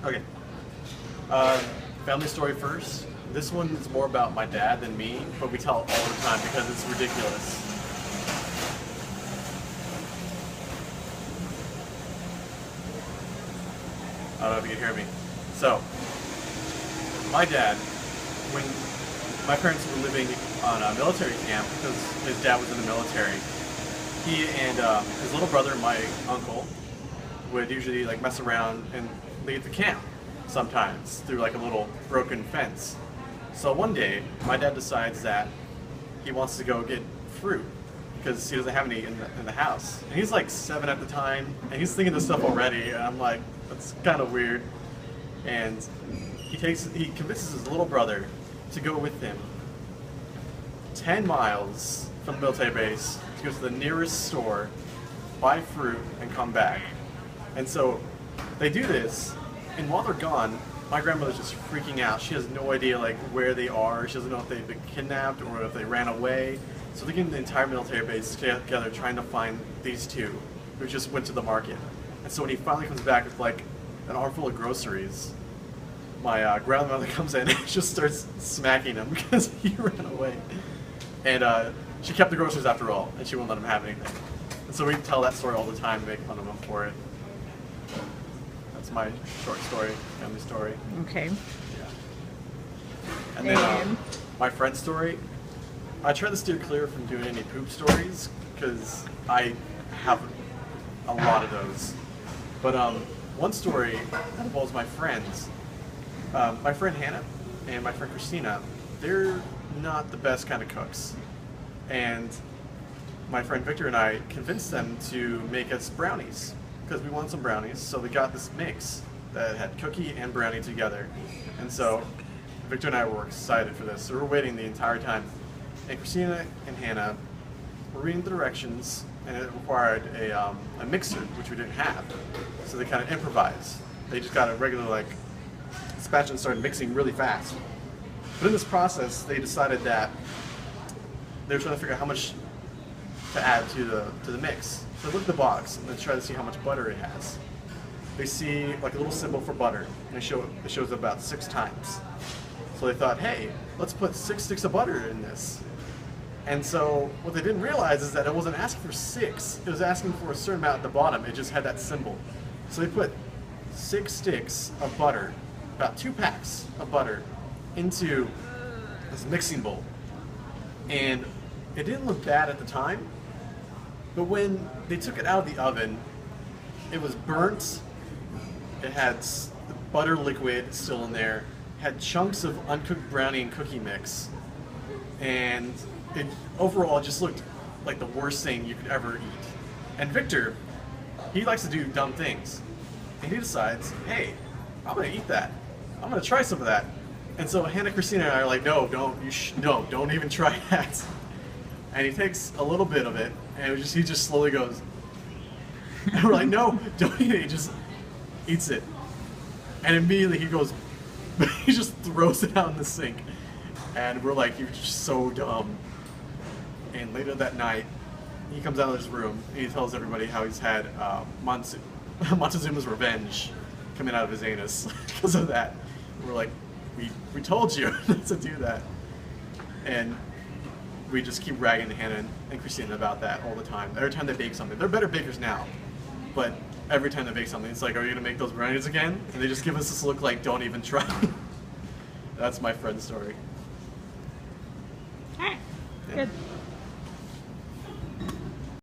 Okay. Family story first. This one is more about my dad than me, but we tell it all the time because it's ridiculous. I don't know if you can hear me. So, my dad, when my parents were living on a military camp, because his dad was in the military, he and his little brother, my uncle, would usually like mess around and leave the camp sometimes through like a little broken fence. So one day, my dad decides that he wants to go get fruit because he doesn't have any in the house. And he's like 7 at the time, and he's thinking this stuff already, and I'm like, that's kind of weird. And he convinces his little brother to go with him 10 miles from the military base to go to the nearest store, buy fruit, and come back. And so they do this, and while they're gone, my grandmother's just freaking out. She has no idea like where they are. She doesn't know if they've been kidnapped or if they ran away. So they're getting the entire military base together trying to find these two who just went to the market. And so when he finally comes back with like an armful of groceries, my grandmother comes in and just starts smacking him because he ran away. And she kept the groceries after all, and she won't let him have anything. And so we tell that story all the time and make fun of him for it. That's my short story, family story. Okay. Yeah. And then my friend's story, I try to steer clear from doing any poop stories because I have a lot of those. But one story that involves my friends. My friend Hannah and my friend Christina, they're not the best kind of cooks. And my friend Victor and I convinced them to make us brownies because we wanted some brownies. So they got this mix that had cookie and brownie together. And so Victor and I were excited for this. So we're waiting the entire time. And Christina and Hannah were reading the directions, and it required a mixer, which we didn't have. So they kind of improvised. They just got a regular like spatula and started mixing really fast. But in this process, they decided that they were trying to figure out how much to add to the mix. So they look at the box and they try to see how much butter it has. They see like a little symbol for butter, and it shows about 6 times. So they thought, hey, let's put 6 sticks of butter in this. And so what they didn't realize is that it wasn't asking for 6, it was asking for a certain amount at the bottom. It just had that symbol. So they put 6 sticks of butter, about 2 packs of butter, into this mixing bowl. And it didn't look bad at the time, but when they took it out of the oven, it was burnt. It had the butter liquid still in there, had chunks of uncooked brownie and cookie mix, and it overall just looked like the worst thing you could ever eat. And Victor, he likes to do dumb things, and he decides, hey, I'm gonna eat that. I'm gonna try some of that. And so Hannah, Christina, and I are like, no, don't even try that. And he takes a little bit of it, and he just slowly goes, and we're like, no, don't eat it. He just eats it, and immediately he goes, he just throws it out in the sink, and we're like, you're just so dumb. And later that night, he comes out of his room and he tells everybody how he's had Montezuma's revenge coming out of his anus because of that. And we're like, we told you not to do that. And we just keep ragging Hannah and Christina about that all the time. Every time they bake something, they're better bakers now, but every time they bake something, it's like, are you gonna make those brownies again? And they just give us this look like, don't even try. That's my friend's story. Alright, Yeah. good.